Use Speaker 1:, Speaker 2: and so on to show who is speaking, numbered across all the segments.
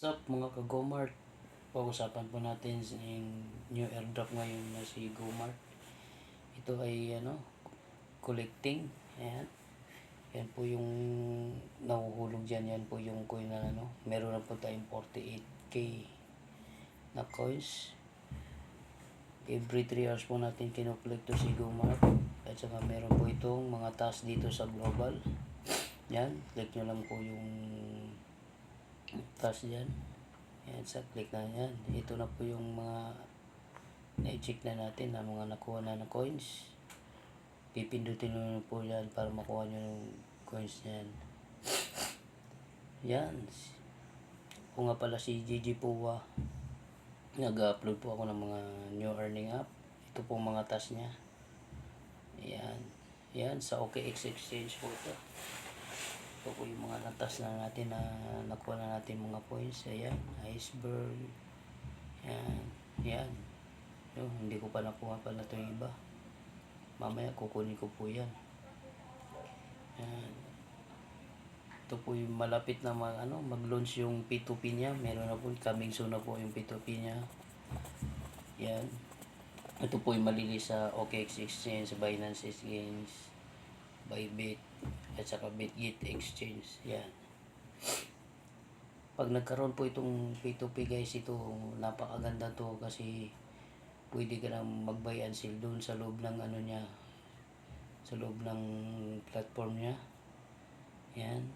Speaker 1: What's up mga ka-Gomart? Pag-usapan po natin yung new airdrop ngayon na si Gomart. Ito ay collecting. Ayan. Yan po yung nahuhulog dyan. Yan po yung coin na meron na po tayong 48k na coins. Every 3 hours po natin kinokollect to si Gomart. At saka meron po itong mga task dito sa global. Yan. Click nyo lang po yung task dyan. Yan, sa click na yan. Ito na po yung mga na-check na natin na mga nakuha na coins. Pipindutin nyo po yan para makuha nyo yung coins yan. Yan. Kung nga pala si Gigi Puwa, nag-upload po ako ng mga new earning app. Ito po mga task niya. Yan. Yan, sa OKX Exchange po ito. Ito po yung mga natas na natin na nakuha na natin mga points. Ayan, iceberg. Yan, yan. Yung, hindi ko pa nakuha pala ito yung iba. Mamaya kukunin ko po yan. Yan. Ito po yung malapit na mag-launch yung P2P niya. Meron na po, coming soon na po yung P2P niya. Yan. Ito po yung malilis sa OKX Exchange, Binance Exchange, Bybit, at saka Bitget Exchange. Yan. Pag nagkaroon po itong P2P guys, ito napakaganda to kasi pwede ka nang mag-buy and sell doon sa loob ng niya, sa loob ng platform niya. Yan.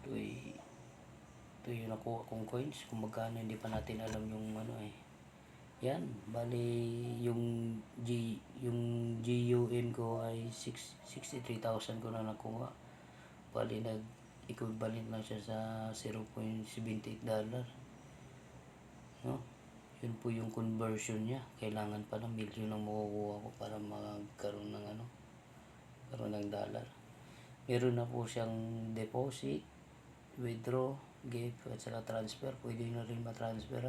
Speaker 1: Ito yung nakuha kong coins. Kung magkano hindi pa natin alam yung Yan, bali yung GUM ko ay 63,000 ko na nakuha. Bali nag-equivalent lang siya sa $0.78. No? Yun po yung conversion niya. Kailangan pa ng milyon ang makukuha ko para magkaroon ng karoon ng dollar. Meron na po siyang deposit, withdraw, give, at saka transfer. Pwede na rin ma-transfer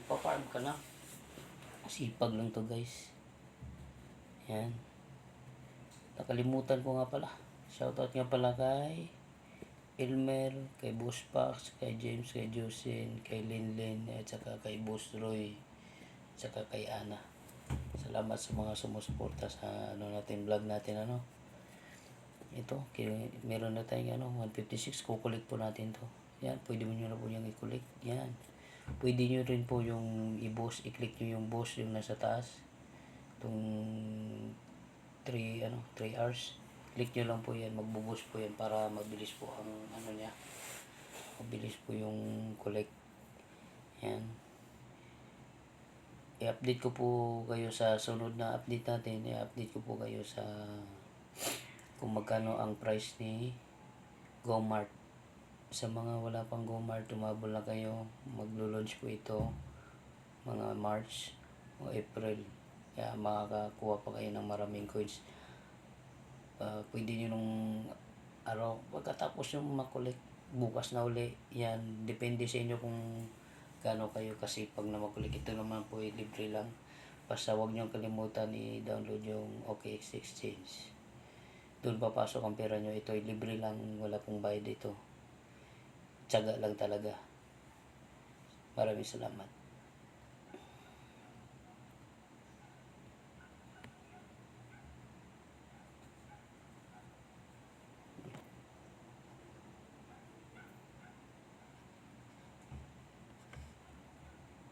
Speaker 1: pa-farm ka na. Sipag lang to guys. Yan. Nakalimutan ko nga pala. Shoutout nga pala kay Elmer, kay Boss Pax, kay James, kay Jocelyn, kay Linlin, at saka kay Boss Roy, at saka kay Ana. Salamat sa mga sumusuporta sa natin, vlog natin Ito, meron na tayong 156. Kukulik po natin to. Yan, pwede mo nyo na po yung i-collect. Yan. Pwede nyo rin po yung i-boss, i-click nyo yung boss yung nasa taas. Itong 3 hours. Click nyo lang po yan, magbo-boss po yan para mabilis po ang niya. Mabilis po yung collect. Yan. I-update ko po kayo sa sunod na update natin. I-update ko po kayo sa kung magkano ang price ni Gomart. Sa mga wala pang Gomart, tumabol na kayo. Maglo-launch po ito mga March o April. Kaya makakakuha pa kayo ng maraming coins. Pwede nyo nung araw, pagkatapos yung makulit, bukas na uli. Yan, depende sa inyo kung gaano kayo kasipag na makulit. Ito naman po ay libre lang. Basta huwag nyo kalimutan i-download yung OKX Exchange. Doon papasok ang pera nyo. Ito ay libre lang, wala pong bayad ito. Tiyaga lang talaga. Maraming salamat.